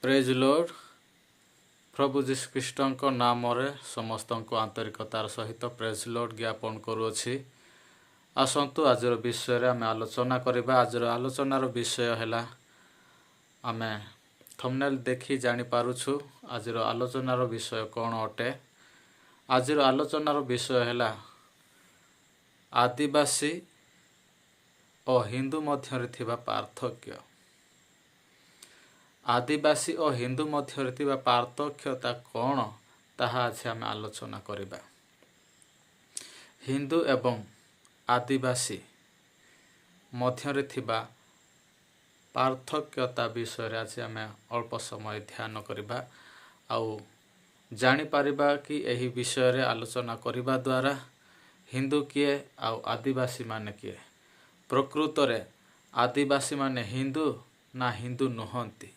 Praise Lord प्रभु जीशु ख्रीष्टଙ୍କ ନାମରେ ସମସ୍ତଙ୍କୁ ଆନ୍ତରିକତାର ସହିତ ପ୍ରେଜ ଲର୍ଡ ଜ୍ଞାପନ କରୁଅଛି। ଆସନ୍ତୁ ଆଜିର ବିଷୟରେ ଆମେ ଆଲୋଚନା କରିବା। ଆଜିର ଆଲୋଚନାର ବିଷୟ ହେଲା, ଆମେ ଥମ୍ବନେଲ୍ ଦେଖି ଜାଣିପାରୁଛୁ ଆଜିର ଆଲୋଚନାର ବିଷୟ କ'ଣ ଅଟେ। ଆଜିର ଆଲୋଚନାର ବିଷୟ ହେଲା ଆଦିବାସୀ ଓ ହିନ୍ଦୁ ମଧ୍ୟରେ ଥିବା ପାର୍ଥକ୍ୟ। ଆଦିବାସୀ ଓ ହିନ୍ଦୁ ମଧ୍ୟରେ ଥିବା ପାର୍ଥକ୍ୟତା କ'ଣ ତାହା ଆଜି ଆମେ ଆଲୋଚନା କରିବା। ହିନ୍ଦୁ ଏବଂ ଆଦିବାସୀ ମଧ୍ୟରେ ଥିବା ପାର୍ଥକ୍ୟତା ବିଷୟରେ ଆଜି ଆମେ ଅଳ୍ପ ସମୟ ଧ୍ୟାନ କରିବା ଆଉ ଜାଣିପାରିବା କି ଏହି ବିଷୟରେ ଆଲୋଚନା କରିବା ଦ୍ୱାରା ହିନ୍ଦୁ କିଏ ଆଉ ଆଦିବାସୀମାନେ କିଏ। ପ୍ରକୃତରେ ଆଦିବାସୀମାନେ ହିନ୍ଦୁ ନା ହିନ୍ଦୁ ନୁହନ୍ତି,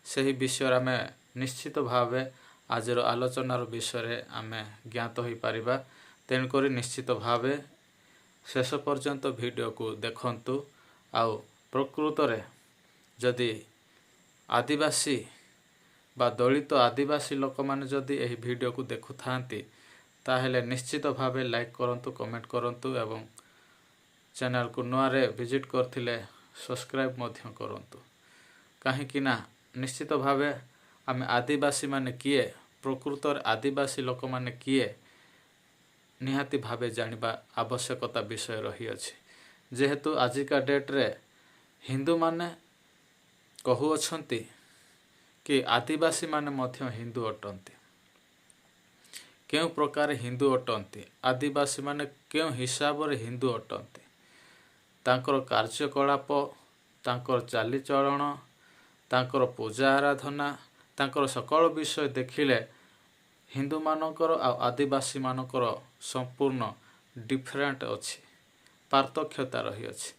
ସେହି ବିଷୟରେ ଆମେ ନିଶ୍ଚିତ ଭାବେ ଆଜିର ଆଲୋଚନାର ବିଷୟରେ ଆମେ ଜ୍ଞାତ ହୋଇପାରିବା। ତେଣୁକରି ନିଶ୍ଚିତ ଭାବେ ଶେଷ ପର୍ଯ୍ୟନ୍ତ ଭିଡ଼ିଓକୁ ଦେଖନ୍ତୁ। ଆଉ ପ୍ରକୃତରେ ଯଦି ଆଦିବାସୀ ବା ଦଳିତ ଆଦିବାସୀ ଲୋକମାନେ ଯଦି ଏହି ଭିଡ଼ିଓକୁ ଦେଖୁଥାନ୍ତି ତାହେଲେ ନିଶ୍ଚିତ ଭାବେ ଲାଇକ୍ କରନ୍ତୁ, କମେଣ୍ଟ କରନ୍ତୁ ଏବଂ ଚ୍ୟାନେଲକୁ ନୂଆରେ ଭିଜିଟ୍ କରିଥିଲେ ସବସ୍କ୍ରାଇବ୍ ମଧ୍ୟ କରନ୍ତୁ। କାହିଁକି ନା ନିଶ୍ଚିତ ଭାବେ ଆମେ ଆଦିବାସୀମାନେ କିଏ, ପ୍ରକୃତରେ ଆଦିବାସୀ ଲୋକମାନେ କିଏ ନିହାତି ଭାବେ ଜାଣିବା ଆବଶ୍ୟକତା ବିଷୟ ରହିଅଛି। ଯେହେତୁ ଆଜିକା ଡେଟ୍ରେ ହିନ୍ଦୁମାନେ କହୁଅଛନ୍ତି କି ଆଦିବାସୀମାନେ ମଧ୍ୟ ହିନ୍ଦୁ ଅଟନ୍ତି। କେଉଁ ପ୍ରକାର ହିନ୍ଦୁ ଅଟନ୍ତି, ଆଦିବାସୀମାନେ କେଉଁ ହିସାବରେ ହିନ୍ଦୁ ଅଟନ୍ତି, ତାଙ୍କର କାର୍ଯ୍ୟକଳାପ, ତାଙ୍କର ଚାଲିଚଳନ, ତାଙ୍କର ପୂଜା ଆରାଧନା, ତାଙ୍କର ସକଳ ବିଷୟ ଦେଖିଲେ ହିନ୍ଦୁମାନଙ୍କର ଆଉ ଆଦିବାସୀମାନଙ୍କର ସମ୍ପୂର୍ଣ୍ଣ ଡିଫରେଣ୍ଟ ଅଛି, ପାର୍ଥକ୍ୟତା ରହିଅଛି।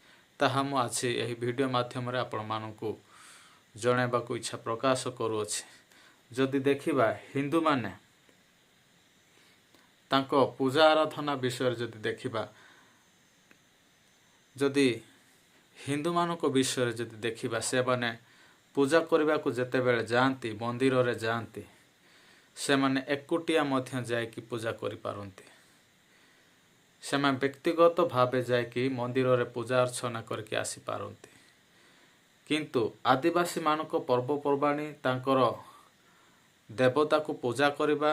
ତାହା ମୁଁ ଆଜି ଏହି ଭିଡ଼ିଓ ମାଧ୍ୟମରେ ଆପଣମାନଙ୍କୁ ଜଣାଇବାକୁ ଇଚ୍ଛା ପ୍ରକାଶ କରୁଅଛି। ଯଦି ଦେଖିବା ହିନ୍ଦୁମାନେ ତାଙ୍କ ପୂଜା ଆରାଧନା ବିଷୟରେ ଯଦି ଦେଖିବା, ଯଦି ହିନ୍ଦୁମାନଙ୍କ ବିଷୟରେ ଯଦି ଦେଖିବା, ସେମାନେ ପୂଜା କରିବାକୁ ଯେତେବେଳେ ଯାଆନ୍ତି, ମନ୍ଦିରରେ ଯାଆନ୍ତି, ସେମାନେ ଏକୁଟିଆ ମଧ୍ୟ ଯାଇକି ପୂଜା କରିପାରନ୍ତି। ସେମାନେ ବ୍ୟକ୍ତିଗତ ଭାବେ ଯାଇକି ମନ୍ଦିରରେ ପୂଜା ଅର୍ଚ୍ଚନା କରିକି ଆସିପାରନ୍ତି। କିନ୍ତୁ ଆଦିବାସୀମାନଙ୍କ ପର୍ବପର୍ବାଣି, ତାଙ୍କର ଦେବତାକୁ ପୂଜା କରିବା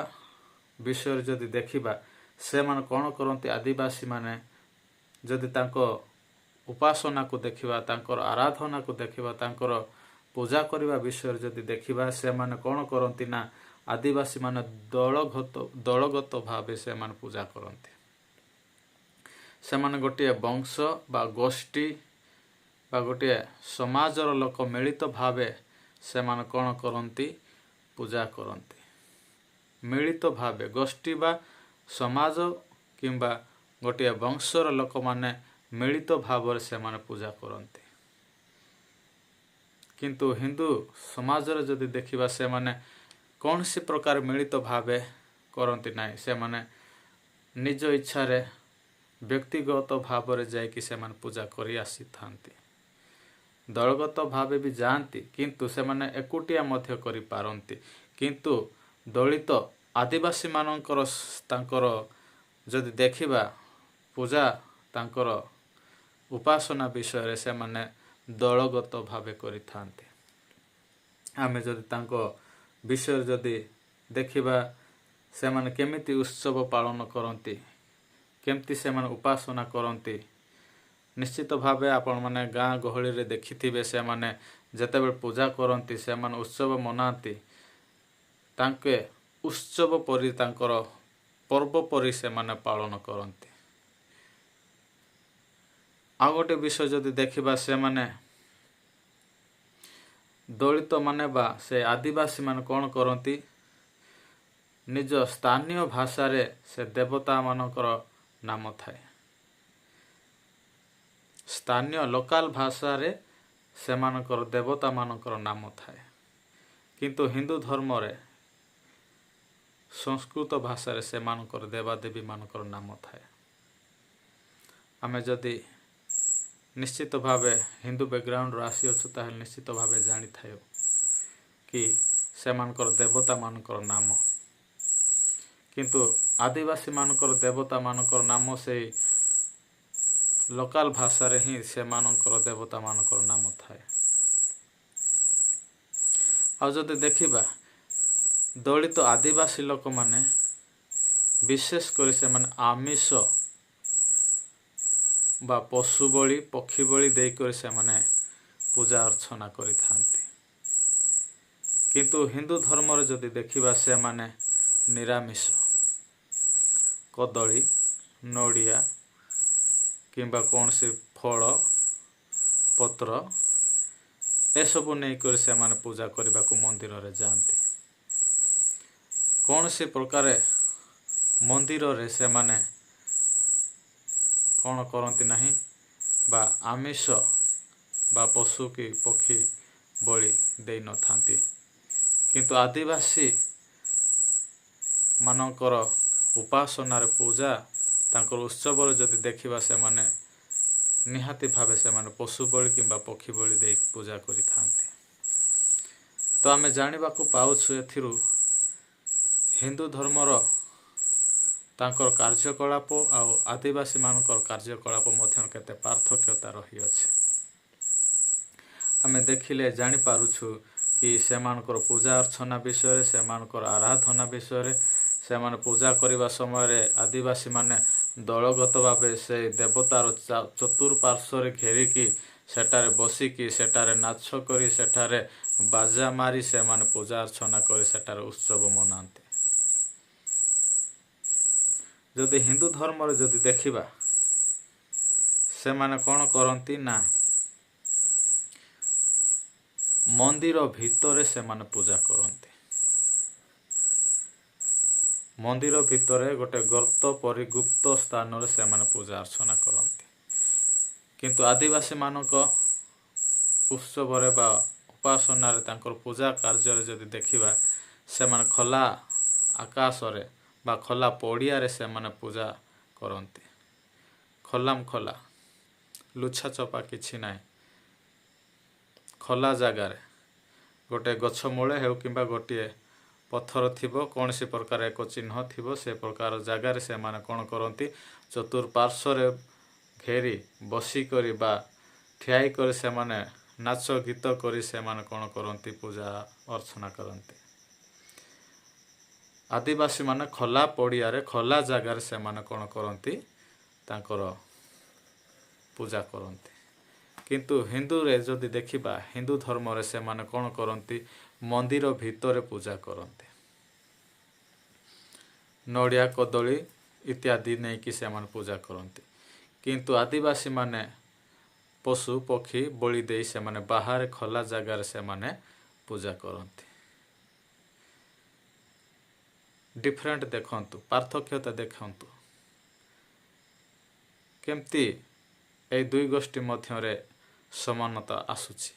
ବିଷୟରେ ଯଦି ଦେଖିବା, ସେମାନେ କ'ଣ କରନ୍ତି, ଆଦିବାସୀମାନେ ଯଦି ତାଙ୍କ ଉପାସନାକୁ ଦେଖିବା, ତାଙ୍କର ଆରାଧନାକୁ ଦେଖିବା, ତାଙ୍କର ପୂଜା କରିବା ବିଷୟରେ ଯଦି ଦେଖିବା, ସେମାନେ କ'ଣ କରନ୍ତି ନା ଆଦିବାସୀମାନେ ଦଳଗତ ଭାବେ ସେମାନେ ପୂଜା କରନ୍ତି। ସେମାନେ ଗୋଟିଏ ବଂଶ ବା ଗୋଷ୍ଠୀ ବା ଗୋଟିଏ ସମାଜର ଲୋକ ମିଳିତ ଭାବେ ସେମାନେ କ'ଣ କରନ୍ତି, ପୂଜା କରନ୍ତି। ମିଳିତ ଭାବେ ଗୋଷ୍ଠୀ ବା ସମାଜ କିମ୍ବା ଗୋଟିଏ ବଂଶର ଲୋକମାନେ ମିଳିତ ଭାବରେ ସେମାନେ ପୂଜା କରନ୍ତି। କିନ୍ତୁ ହିନ୍ଦୁ ସମାଜରେ ଯଦି ଦେଖିବା, ସେମାନେ କୌଣସି ପ୍ରକାର ମିଳିତ ଭାବେ କରନ୍ତି ନାହିଁ। ସେମାନେ ନିଜ ଇଚ୍ଛାରେ ବ୍ୟକ୍ତିଗତ ଭାବରେ ଯାଇକି ସେମାନେ ପୂଜା କରି ଆସିଥାନ୍ତି। ଦଳଗତ ଭାବେ ବି ଯାଆନ୍ତି, କିନ୍ତୁ ସେମାନେ ଏକୁଟିଆ ମଧ୍ୟ କରିପାରନ୍ତି। କିନ୍ତୁ ଦଳିତ ଆଦିବାସୀମାନଙ୍କର ତାଙ୍କର ଯଦି ଦେଖିବା ପୂଜା, ତାଙ୍କର ଉପାସନା ବିଷୟରେ ସେମାନେ ଦଳଗତ ଭାବେ କରିଥାନ୍ତି। ଆମେ ଯଦି ତାଙ୍କ ବିଷୟରେ ଯଦି ଦେଖିବା, ସେମାନେ କେମିତି ଉତ୍ସବ ପାଳନ କରନ୍ତି, କେମିତି ସେମାନେ ଉପାସନା କରନ୍ତି, ନିଶ୍ଚିତ ଭାବେ ଆପଣମାନେ ଗାଁ ଗହଳିରେ ଦେଖିଥିବେ, ସେମାନେ ଯେତେବେଳେ ପୂଜା କରନ୍ତି, ସେମାନେ ଉତ୍ସବ ମନାନ୍ତି, ତାଙ୍କେ ଉତ୍ସବ ପରି ତାଙ୍କର ପର୍ବ ପରି ସେମାନେ ପାଳନ କରନ୍ତି। ଆଉ ଗୋଟେ ବିଷୟ ଯଦି ଦେଖିବା, ସେମାନେ ଦଳିତମାନେ ବା ସେ ଆଦିବାସୀମାନେ କ'ଣ କରନ୍ତି, ନିଜ ସ୍ଥାନୀୟ ଭାଷାରେ ସେ ଦେବତାମାନଙ୍କର ନାମ ଥାଏ। ସ୍ଥାନୀୟ ଲୋକାଲ ଭାଷାରେ ସେମାନଙ୍କର ଦେବତାମାନଙ୍କର ନାମ ଥାଏ। କିନ୍ତୁ ହିନ୍ଦୁ ଧର୍ମରେ ସଂସ୍କୃତ ଭାଷାରେ ସେମାନଙ୍କର ଦେବାଦେବୀମାନଙ୍କର ନାମ ଥାଏ। ଆମେ ଯଦି ନିଶ୍ଚିତ ଭାବେ ହିନ୍ଦୁ ବ୍ୟାକଗ୍ରାଉଣ୍ଡରୁ ଆସିଅଛୁ ତାହେଲେ ନିଶ୍ଚିତ ଭାବେ ଜାଣିଥାଉ କି ସେମାନଙ୍କର ଦେବତାମାନଙ୍କର ନାମ। କିନ୍ତୁ ଆଦିବାସୀମାନଙ୍କର ଦେବତାମାନଙ୍କର ନାମ ସେଇ ଲୋକାଲ ଭାଷାରେ ହିଁ ସେମାନଙ୍କର ଦେବତାମାନଙ୍କର ନାମ ଥାଏ। ଆଉ ଯଦି ଦେଖିବା ଦଳିତ ଆଦିବାସୀ ଲୋକମାନେ ବିଶେଷ କରି ସେମାନେ ଆମିଷ ବା ପଶୁ ବଳି ପକ୍ଷୀ ବଳି ଦେଇକରି ସେମାନେ ପୂଜା ଅର୍ଚ୍ଚନା କରିଥାନ୍ତି। କିନ୍ତୁ ହିନ୍ଦୁ ଧର୍ମରେ ଯଦି ଦେଖିବା ସେମାନେ ନିରାମିଷ କଦଳୀ ନଡ଼ିଆ କିମ୍ବା କୌଣସି ଫଳ ପତ୍ର ଏସବୁ ନେଇକରି ସେମାନେ ପୂଜା କରିବାକୁ ମନ୍ଦିରରେ ଯାଆନ୍ତି। କୌଣସି ପ୍ରକାରେ ମନ୍ଦିରରେ ସେମାନେ କ'ଣ କରନ୍ତି ନାହିଁ ବା ଆମିଷ ବା ପଶୁ କି ପକ୍ଷୀ ବଳି ଦେଇନଥାନ୍ତି। କିନ୍ତୁ ଆଦିବାସୀ ମାନଙ୍କର ଉପାସନାରେ ପୂଜା ତାଙ୍କର ଉତ୍ସବରେ ଯଦି ଦେଖିବା ସେମାନେ ନିହାତି ଭାବେ ସେମାନେ ପଶୁ ବଳି କିମ୍ବା ପକ୍ଷୀ ବଳି ଦେଇକି ପୂଜା କରିଥାନ୍ତି। ତ ଆମେ ଜାଣିବାକୁ ପାଉଛୁ ଏଥିରୁ ହିନ୍ଦୁ ଧର୍ମର ତାଙ୍କର କାର୍ଯ୍ୟକଳାପ ଆଉ ଆଦିବାସୀମାନଙ୍କର କାର୍ଯ୍ୟକଳାପ ମଧ୍ୟରେ କେତେ ପାର୍ଥକ୍ୟତା ରହିଅଛି। ଆମେ ଦେଖିଲେ ଜାଣିପାରୁଛୁ କି ସେମାନଙ୍କର ପୂଜା ଅର୍ଚ୍ଚନା ବିଷୟରେ, ସେମାନଙ୍କର ଆରାଧନା ବିଷୟରେ। ସେମାନେ ପୂଜା କରିବା ସମୟରେ ଆଦିବାସୀମାନେ ଦଳଗତ ଭାବେ ସେ ଦେବତାର ଚତୁଃପାର୍ଶ୍ୱରେ ଘେରିକି ସେଠାରେ ବସିକି ସେଠାରେ ନାଚ କରି ସେଠାରେ ବାଜା ମାରି ସେମାନେ ପୂଜା ଅର୍ଚ୍ଚନା କରି ସେଠାରେ ଉତ୍ସବ ମନାନ୍ତି। ଯଦି ହିନ୍ଦୁ ଧର୍ମରେ ଯଦି ଦେଖିବା ସେମାନେ କ'ଣ କରନ୍ତି ନା ମନ୍ଦିର ଭିତରେ ସେମାନେ ପୂଜା କରନ୍ତି। ମନ୍ଦିର ଭିତରେ ଗୋଟେ ଗର୍ତ୍ତ ପରି ଗୁପ୍ତ ସ୍ଥାନରେ ସେମାନେ ପୂଜା ଅର୍ଚ୍ଚନା କରନ୍ତି। କିନ୍ତୁ ଆଦିବାସୀମାନଙ୍କ ଉତ୍ସବରେ ବା ଉପାସନାରେ ତାଙ୍କର ପୂଜା କାର୍ଯ୍ୟରେ ଯଦି ଦେଖିବା ସେମାନେ ଖୋଲା ଆକାଶରେ ବା ଖୋଲା ପଡ଼ିଆରେ ସେମାନେ ପୂଜା କରନ୍ତି। ଖୋଲାମ ଖୋଲା ଲୁଛା ଚପା କିଛି ନାହିଁ, ଖୋଲା ଜାଗାରେ ଗୋଟେ ଗଛ ମୂଳେ ହେଉ କିମ୍ବା ଗୋଟିଏ ପଥର ଥିବ, କୌଣସି ପ୍ରକାର ଏକ ଚିହ୍ନ ଥିବ, ସେ ପ୍ରକାର ଜାଗାରେ ସେମାନେ କ'ଣ କରନ୍ତି ଚତୁଃପାର୍ଶ୍ୱରେ ଘେରି ବସିକରି ବା ଠିଆଇ କରି ସେମାନେ ନାଚ ଗୀତ କରି ସେମାନେ କ'ଣ କରନ୍ତି ପୂଜା ଅର୍ଚ୍ଚନା କରନ୍ତି। ଆଦିବାସୀମାନେ ଖୋଲା ପଡ଼ିଆରେ ଖୋଲା ଜାଗାରେ ସେମାନେ କ'ଣ କରନ୍ତି ତାଙ୍କର ପୂଜା କରନ୍ତି। କିନ୍ତୁ ହିନ୍ଦୁରେ ଯଦି ଦେଖିବା ହିନ୍ଦୁ ଧର୍ମରେ ସେମାନେ କ'ଣ କରନ୍ତି ମନ୍ଦିର ଭିତରେ ପୂଜା କରନ୍ତି। ନଡ଼ିଆ କଦଳୀ ଇତ୍ୟାଦି ନେଇକି ସେମାନେ ପୂଜା କରନ୍ତି। କିନ୍ତୁ ଆଦିବାସୀମାନେ ପଶୁ ପକ୍ଷୀ ବଳି ଦେଇ ସେମାନେ ବାହାରେ ଖୋଲା ଜାଗାରେ ସେମାନେ ପୂଜା କରନ୍ତି। ଡିଫରେଣ୍ଟ ଦେଖନ୍ତୁ, ପାର୍ଥକ୍ୟତା ଦେଖନ୍ତୁ କେମିତି এই ଦୁଇ ଗୋଷ୍ଠୀ ମଧ୍ୟରେ ସମାନତା ଆସୁଛି,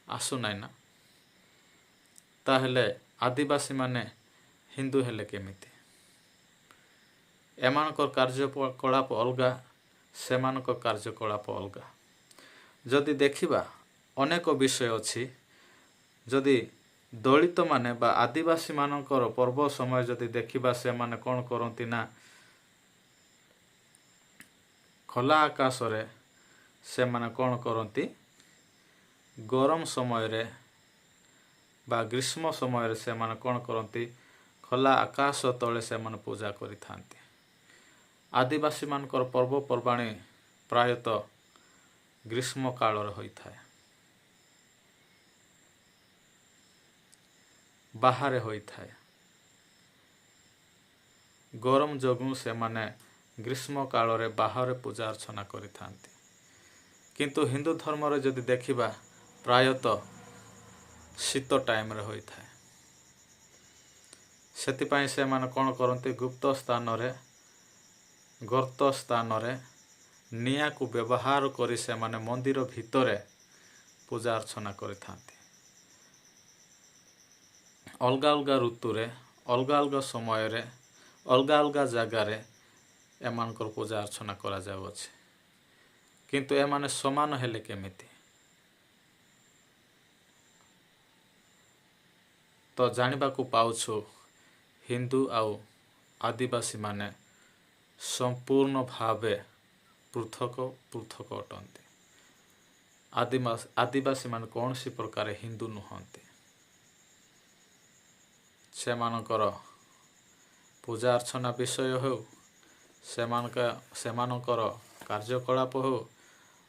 ଆସୁନାହିଁ ନା? ତାହେଲେ ଆଦିବାସୀମାନେ ହିନ୍ଦୁ ହେଲେ କେମିତି? ଏମାନଙ୍କର କାର୍ଯ୍ୟକଳାପ ଅଲଗା, ସେମାନଙ୍କ କାର୍ଯ୍ୟକଳାପ ଅଲଗା। ଯଦି ଦେଖିବା ଅନେକ ବିଷୟ ଅଛି। ଯଦି ଦଳିତମାନେ ବା ଆଦିବାସୀମାନଙ୍କର ପର୍ବ ସମୟ ଯଦି ଦେଖିବା ସେମାନେ କ'ଣ କରନ୍ତି ନା ଖୋଲା ଆକାଶରେ ସେମାନେ କ'ଣ କରନ୍ତି ଗରମ ସମୟରେ ବା ଗ୍ରୀଷ୍ମ ସମୟରେ ସେମାନେ କ'ଣ କରନ୍ତି ଖୋଲା ଆକାଶ ତଳେ ସେମାନେ ପୂଜା କରିଥାନ୍ତି। ଆଦିବାସୀମାନଙ୍କର ପର୍ବପର୍ବାଣି ପ୍ରାୟତଃ ଗ୍ରୀଷ୍ମ କାଳରେ ହୋଇଥାଏ, ବାହାରେ ହୋଇଥାଏ। ଗରମ ଯୋଗୁଁ ସେମାନେ ଗ୍ରୀଷ୍ମ କାଳରେ ବାହାରେ ପୂଜା ଅର୍ଚ୍ଚନା କରିଥାନ୍ତି। କିନ୍ତୁ ହିନ୍ଦୁ ଧର୍ମରେ ଯଦି ଦେଖିବା ପ୍ରାୟତଃ ଶୀତ ଟାଇମରେ ହୋଇଥାଏ। ସେଥିପାଇଁ ସେମାନେ କ'ଣ କରନ୍ତି ଗୁପ୍ତ ସ୍ଥାନରେ ଗର୍ତ୍ତ ସ୍ଥାନରେ ନିଆଁକୁ ବ୍ୟବହାର କରି ସେମାନେ ମନ୍ଦିର ଭିତରେ ପୂଜା ଅର୍ଚ୍ଚନା କରିଥାନ୍ତି। ଅଲଗା ଅଲଗା ଋତୁରେ ଅଲଗା ଅଲଗା ସମୟରେ ଅଲଗା ଅଲଗା ଜାଗାରେ ଏମାନଙ୍କର ପୂଜା ଅର୍ଚ୍ଚନା କରାଯାଉଅଛି। କିନ୍ତୁ ଏମାନେ ସମାନ ହେଲେ କେମିତି? ତ ଜାଣିବାକୁ ପାଉଛୁ ହିନ୍ଦୁ ଆଉ ଆଦିବାସୀମାନେ ସମ୍ପୂର୍ଣ୍ଣ ଭାବେ ପୃଥକ ପୃଥକ ଅଟନ୍ତି। ଆଦିବାସୀମାନେ କୌଣସି ପ୍ରକାର ହିନ୍ଦୁ ନୁହନ୍ତି। ସେମାନଙ୍କର ପୂଜା ଅର୍ଚ୍ଚନା ବିଷୟ ହେଉ, ସେମାନଙ୍କର କାର୍ଯ୍ୟକଳାପ ହେଉ,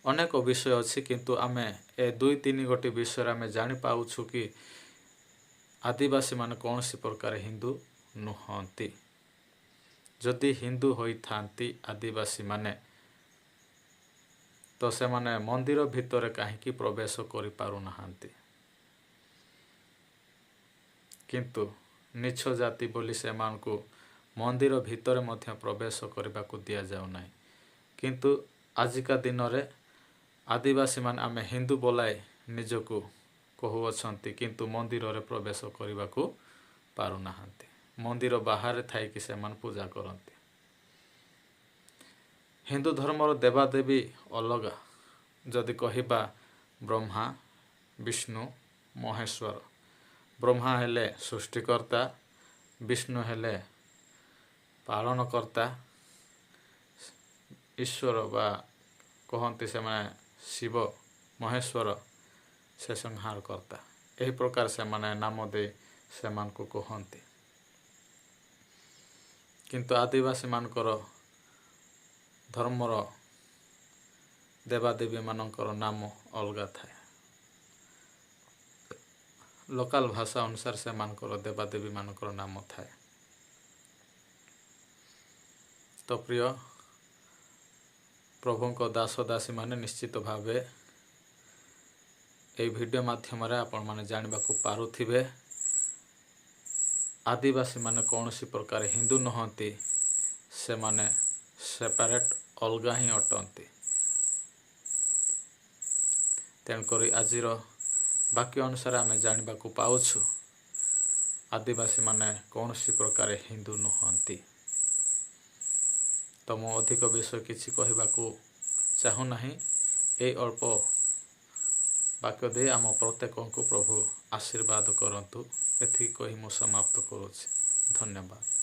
ଅନେକ ବିଷୟ ଅଛି, କିନ୍ତୁ ଆମେ ଏ 2-3 ଗୋଟି ବିଷୟରେ ଆମେ ଜାଣିପାଉଛୁ କି ଆଦିବାସୀମାନେ କୌଣସି ପ୍ରକାର ହିନ୍ଦୁ ନୁହନ୍ତି। ଯଦି ହିନ୍ଦୁ ହୋଇଥାନ୍ତି ଆଦିବାସୀମାନେ, ତ ସେମାନେ ମନ୍ଦିର ଭିତରେ କାହିଁକି ପ୍ରବେଶ କରିପାରୁନାହାନ୍ତି? କିନ୍ତୁ ନୀଚ୍ଚ ଜାତି ବୋଲି ସେମାନଙ୍କୁ ମନ୍ଦିର ଭିତରେ ମଧ୍ୟ ପ୍ରବେଶ କରିବାକୁ ଦିଆଯାଉନାହିଁ। କିନ୍ତୁ ଆଜିକା ଦିନରେ ଆଦିବାସୀମାନେ ଆମେ ହିନ୍ଦୁ ବୋଲାଇ ନିଜକୁ କହୁଅଛନ୍ତି, କିନ୍ତୁ ମନ୍ଦିରରେ ପ୍ରବେଶ କରିବାକୁ ପାରୁନାହାନ୍ତି। ମନ୍ଦିର ବାହାରେ ଥାଇକି ସେମାନେ ପୂଜା କରନ୍ତି। ହିନ୍ଦୁ ଧର୍ମର ଦେବାଦେବୀ ଅଲଗା। ଯଦି କହିବା ବ୍ରହ୍ମା, ବିଷ୍ଣୁ, ମହେଶ୍ୱର। ବ୍ରହ୍ମା ହେଲେ ସୃଷ୍ଟିକର୍ତ୍ତା, ବିଷ୍ଣୁ ହେଲେ ପାଳନକର୍ତ୍ତା, ଈଶ୍ୱର ବା କହନ୍ତି ସେମାନେ ଶିବ, ମହେଶ୍ୱର ସେ ସଂହାରକର୍ତ୍ତା। ଏହି ପ୍ରକାର ସେମାନେ ନାମ ଦେଇ ସେମାନଙ୍କୁ କୁହନ୍ତି। କିନ୍ତୁ ଆଦିବାସୀମାନଙ୍କର ଧର୍ମର ଦେବାଦେବୀମାନଙ୍କର ନାମ ଅଲଗା ଥାଏ। ଲୋକାଲ ଭାଷା ଅନୁସାରେ ସେମାନଙ୍କର ଦେବାଦେବୀମାନଙ୍କର ନାମ ଥାଏ। ତ ପ୍ରିୟ ପ୍ରଭୁଙ୍କ ଦାସ ଦାସୀମାନେ ନିଶ୍ଚିତ ଭାବେ ଏହି ଭିଡ଼ିଓ ମାଧ୍ୟମରେ ଆପଣମାନେ ଜାଣିବାକୁ ପାରୁଥିବେ ଆଦିବାସୀମାନେ କୌଣସି ପ୍ରକାର ହିନ୍ଦୁ ନୁହନ୍ତି। ସେମାନେ ସେପାରେଟ୍ ଅଲଗା ହିଁ ଅଟନ୍ତି। ତେଣୁକରି ଆଜିର ବାକ୍ୟ ଅନୁସାରେ ଆମେ ଜାଣିବାକୁ ପାଉଛୁ ଆଦିବାସୀମାନେ କୌଣସି ପ୍ରକାର ହିନ୍ଦୁ ନୁହନ୍ତି। ତ ମୁଁ ଅଧିକ ବିଷୟ କିଛି କହିବାକୁ ଚାହୁଁନାହିଁ। ଏହି ଅଳ୍ପ ବାକ୍ୟ ଦେଇ ଆମ ପ୍ରତ୍ୟେକଙ୍କୁ ପ୍ରଭୁ ଆଶୀର୍ବାଦ କରନ୍ତୁ। ଏତିକି କହି ମୁଁ ସମାପ୍ତ କରୁଛି। ଧନ୍ୟବାଦ।